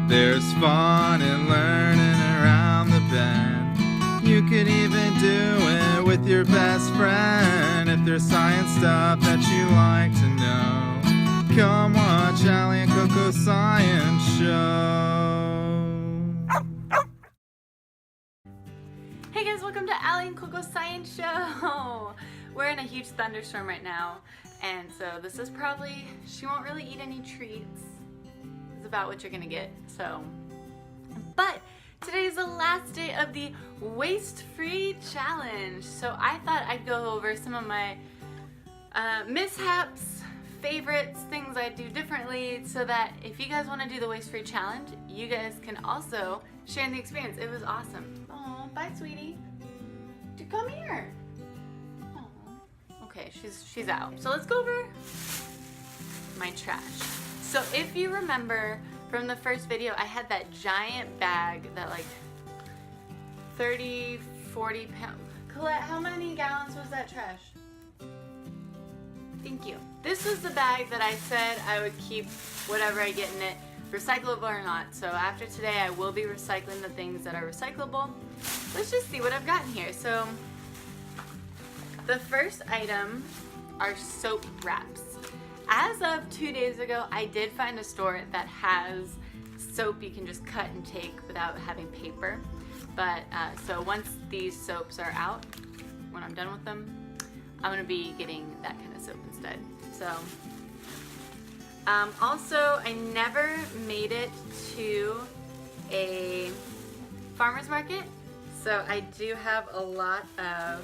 There's fun in learning around the bend. You could even do it with your best friend. If there's science stuff that you like to know, come watch Allie and CoCo Science Show. Hey guys, welcome to Allie and CoCo Science Show. We're in a huge thunderstorm right now, and so this is probably, she won't really eat any treats. It's about what you're gonna get, so. But today is the last day of the waste-free challenge. So I thought I'd go over some of my mishaps, favorites, things I do differently, so that if you guys wanna do the waste-free challenge, you guys can also share in the experience. It was awesome. Oh, bye sweetie. Dude, come here. Aw. Okay, she's out. So let's go over my trash. So if you remember from the first video, I had that giant bag that like 30, 40 pounds. Colette, how many gallons was that trash? Thank you. This was the bag that I said I would keep whatever I get in it, recyclable or not. So after today, I will be recycling the things that are recyclable. Let's just see what I've gotten here. So the first item are soap wraps. As of 2 days ago, I did find a store that has soap you can just cut and take without having paper. But so once these soaps are out, when I'm done with them, I'm gonna be getting that kind of soap instead. So also, I never made it to a farmer's market. So I do have a lot of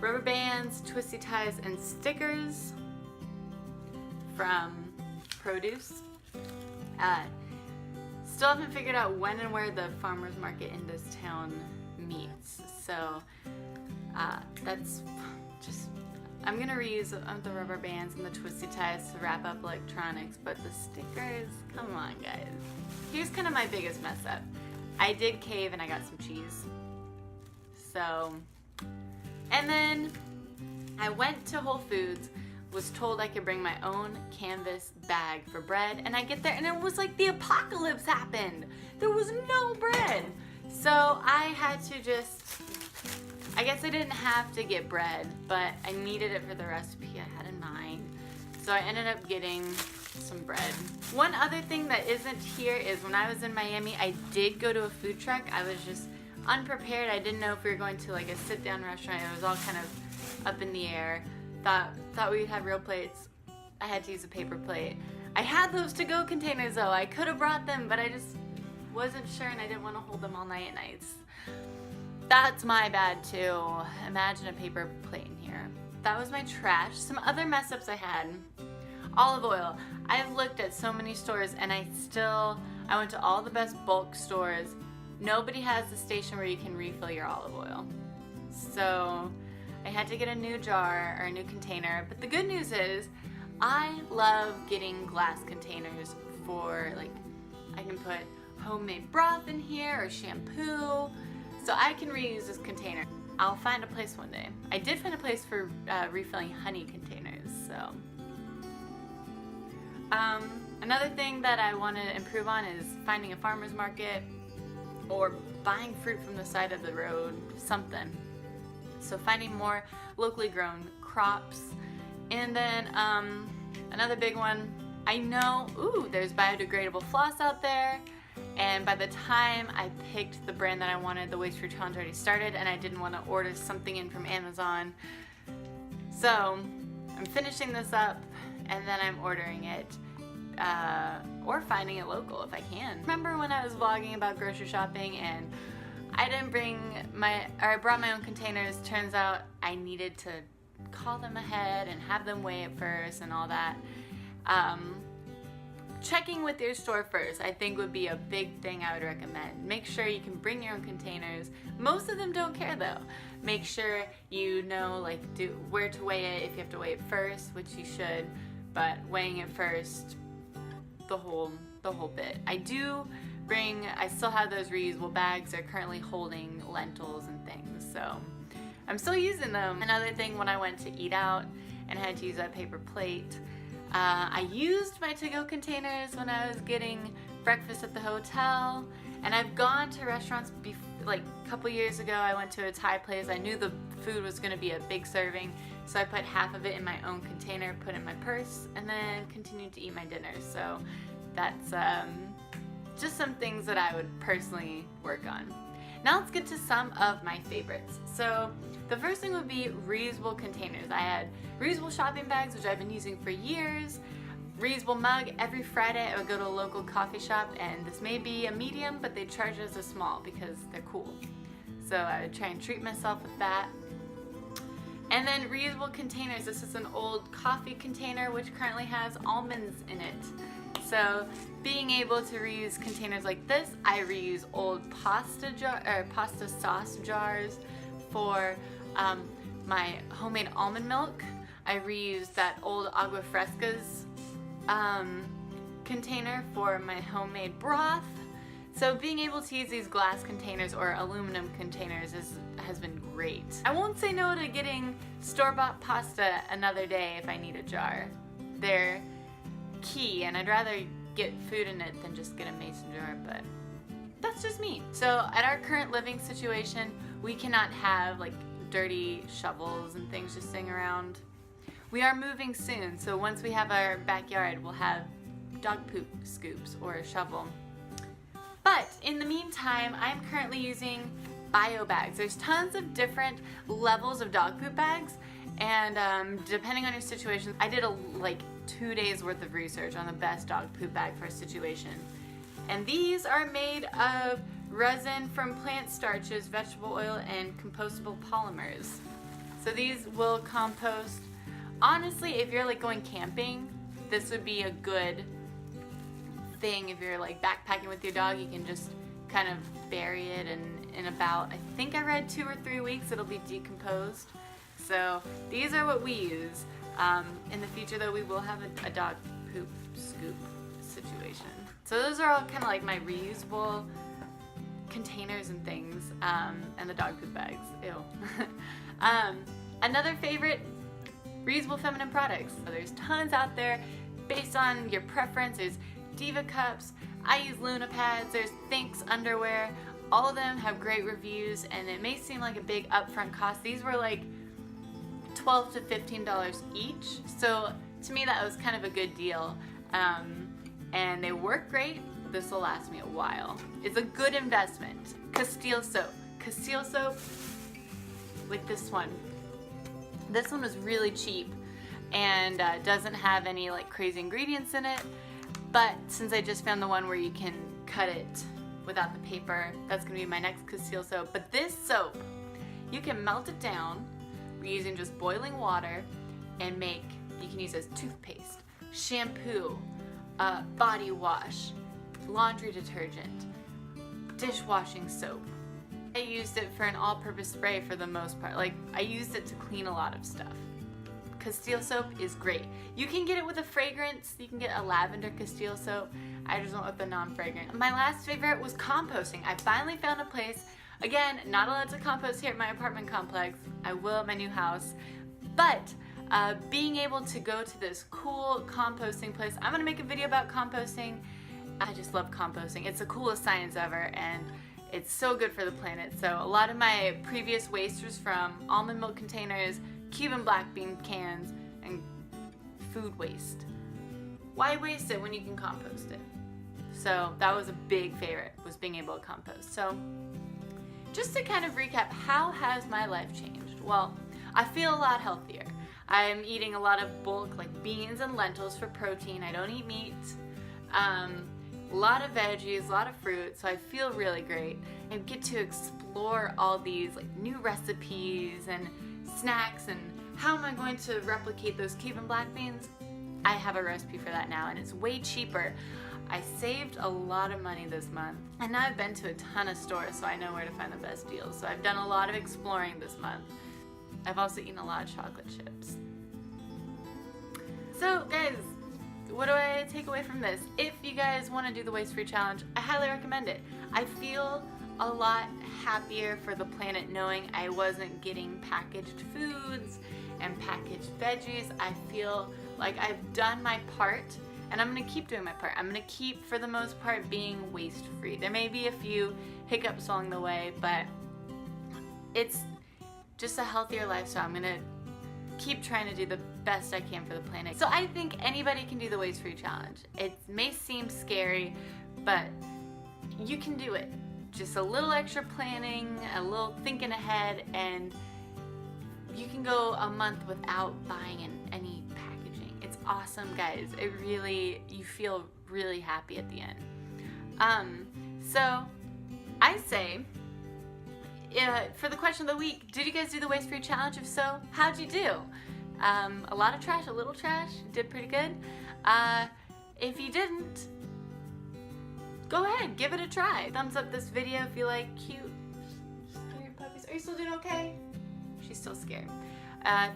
rubber bands, twisty ties, and stickers from produce. Still haven't figured out when and where the farmer's market in this town meets. So that's just, I'm gonna reuse the rubber bands and the twisty ties to wrap up electronics, but the stickers, come on guys. Here's kind of my biggest mess up. I did cave and I got some cheese. So, and then I went to Whole Foods, was told I could bring my own canvas bag for bread, and I get there and it was like the apocalypse happened. There was no bread. So I had to just, I guess I didn't have to get bread, but I needed it for the recipe I had in mind. So I ended up getting some bread. One other thing that isn't here is when I was in Miami, I did go to a food truck. I was just unprepared. I didn't know if we were going to like a sit-down restaurant. It was all kind of up in the air. Thought we'd have real plates. I had to use a paper plate. I had those to-go containers though. I could have brought them, but I just wasn't sure and I didn't want to hold them all night at nights. That's my bad too. Imagine a paper plate in here. That was my trash. Some other mess ups I had. Olive oil. I've looked at so many stores and I went to all the best bulk stores. Nobody has the station where you can refill your olive oil. So I had to get a new jar or a new container, but the good news is I love getting glass containers for, like, I can put homemade broth in here or shampoo, so I can reuse this container. I'll find a place one day. I did find a place for refilling honey containers, so. Another thing that I want to improve on is finding a farmer's market or buying fruit from the side of the road, something. So finding more locally grown crops. And then another big one, I know, there's biodegradable floss out there. And by the time I picked the brand that I wanted, the Waste Free Challenge already started and I didn't want to order something in from Amazon. So I'm finishing this up and then I'm ordering it or finding it local if I can. Remember when I was vlogging about grocery shopping and I didn't I brought my own containers. Turns out I needed to call them ahead and have them weigh it first and all that. Checking with your store first, I think, would be a big thing I would recommend. Make sure you can bring your own containers. Most of them don't care though. Make sure you know where to weigh it, if you have to weigh it first, which you should, but weighing it first, the whole bit. I still have those reusable bags. They're currently holding lentils and things, so I'm still using them. Another thing, when I went to eat out and had to use that paper plate, I used my to-go containers when I was getting breakfast at the hotel. And I've gone to restaurants like a couple years ago. I went to a Thai place. I knew the food was going to be a big serving, so I put half of it in my own container, put it in my purse, and then continued to eat my dinner. So that's just some things that I would personally work on. Now let's get to some of my favorites. So the first thing would be reusable containers. I had reusable shopping bags, which I've been using for years. Reusable mug. Every Friday I would go to a local coffee shop, and this may be a medium, but they charge us a small because they're cool. So I would try and treat myself with that. And then reusable containers. This is an old coffee container which currently has almonds in it. So being able to reuse containers like this, I reuse old pasta sauce jars for my homemade almond milk. I reuse that old agua frescas container for my homemade broth. So being able to use these glass containers or aluminum containers has been great. I won't say no to getting store-bought pasta another day if I need a jar. They're key, and I'd rather get food in it than just get a mason jar, but that's just me. So at our current living situation, we cannot have like dirty shovels and things just sitting around. We are moving soon, so once we have our backyard, we'll have dog poop scoops or a shovel. But in the meantime, I'm currently using bio bags. There's tons of different levels of dog poop bags, and depending on your situation, I did like 2 days worth of research on the best dog poop bag for a situation. And these are made of resin from plant starches, vegetable oil, and compostable polymers. So these will compost. Honestly, if you're like going camping, this would be a good thing. If you're like backpacking with your dog, you can just kind of bury it, and in about, I think I read 2 or 3 weeks, it'll be decomposed. So these are what we use. In the future though, we will have a dog poop scoop situation. So those are all kind of like my reusable containers and things, and the dog poop bags. Ew. Another favorite, reusable feminine products. So there's tons out there based on your preference. There's Diva cups. I use Luna pads. There's Thinx underwear. All of them have great reviews, and it may seem like a big upfront cost. These were like $12 to $15 each. So to me that was kind of a good deal. And they work great. This will last me a while. It's a good investment. Castile soap. Castile soap, like this one. This one was really cheap and doesn't have any like crazy ingredients in it. But since I just found the one where you can cut it without the paper, that's gonna be my next Castile soap. But this soap, you can melt it down using just boiling water and you can use it as toothpaste, shampoo, body wash, laundry detergent, dishwashing soap. I used it for an all-purpose spray for the most part. Like, I used it to clean a lot of stuff. Castile soap is great. You can get it with a fragrance. You can get a lavender Castile soap. I just went with the non-fragrant. My last favorite was composting. I finally found a place. Again, not allowed to compost here at my apartment complex. I will at my new house. But being able to go to this cool composting place. I'm gonna make a video about composting. I just love composting. It's the coolest science ever, and it's so good for the planet. So a lot of my previous waste was from almond milk containers, Cuban black bean cans, and food waste. Why waste it when you can compost it? So that was a big favorite, was being able to compost. So just to kind of recap, how has my life changed? Well, I feel a lot healthier. I'm eating a lot of bulk, like beans and lentils for protein. I don't eat meat. A lot of veggies, a lot of fruit, so I feel really great. I get to explore all these like new recipes and snacks, and how am I going to replicate those Cuban black beans? I have a recipe for that now, and it's way cheaper. I saved a lot of money this month, and now I've been to a ton of stores, so I know where to find the best deals. So I've done a lot of exploring this month. I've also eaten a lot of chocolate chips. So guys, what do I take away from this? If you guys want to do the Waste Free Challenge, I highly recommend it. I feel a lot happier for the planet knowing I wasn't getting packaged foods and packaged veggies. I feel like I've done my part and I'm gonna keep doing my part. I'm gonna keep, for the most part, being waste-free. There may be a few hiccups along the way, but it's just a healthier lifestyle. I'm gonna keep trying to do the best I can for the planet. So I think anybody can do the waste-free challenge. It may seem scary, but you can do it. Just a little extra planning, a little thinking ahead, and you can go a month without buying any packaging. It's awesome, guys. It really, you feel really happy at the end. So I say, for the question of the week, did you guys do the waste-free challenge? If so, how'd you do? A lot of trash, a little trash, did pretty good. If you didn't, go ahead, give it a try. Thumbs up this video if you like cute, scared puppies. Are you still doing okay? She's still scared.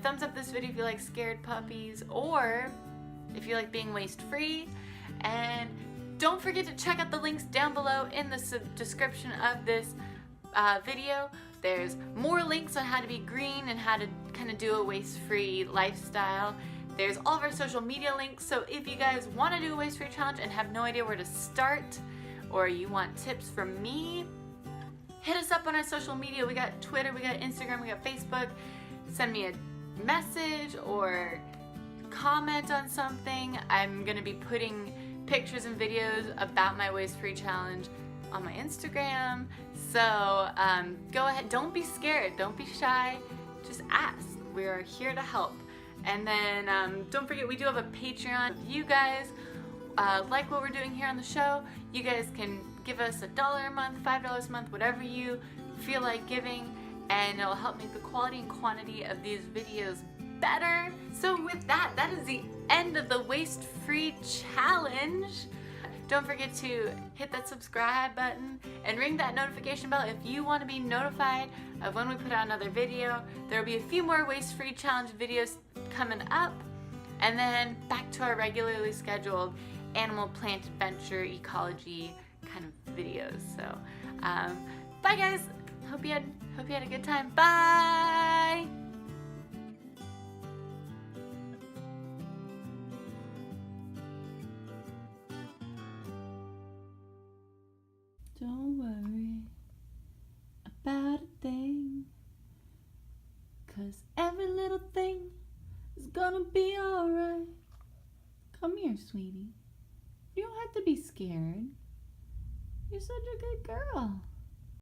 Thumbs up this video if you like scared puppies, or if you like being waste-free. And don't forget to check out the links down below in the description of this video. There's more links on how to be green and how to kind of do a waste-free lifestyle. There's all of our social media links, so if you guys want to do a waste-free challenge and have no idea where to start, or you want tips from me, hit us up on our social media. We got Twitter, we got Instagram, we got Facebook. Send me a message or comment on something. I'm gonna be putting pictures and videos about my waste-free challenge on my Instagram. So go ahead, don't be scared, don't be shy, just ask. We're here to help. And then don't forget, we do have a Patreon. If you guys like what we're doing here on the show, you guys can give us $1 a month, $5 a month, whatever you feel like giving, and it'll help make the quality and quantity of these videos better. So with that, that is the end of the waste-free challenge. Don't forget to hit that subscribe button and ring that notification bell if you want to be notified of when we put out another video. There will be a few more waste-free challenge videos coming up, and then back to our regularly scheduled animal, plant, adventure, ecology kind of videos. So bye guys, hope you had a good time. Bye. Don't worry about a thing, 'cause every little thing is gonna be alright. Come here, sweetie. You don't have to be scared. You're such a good girl.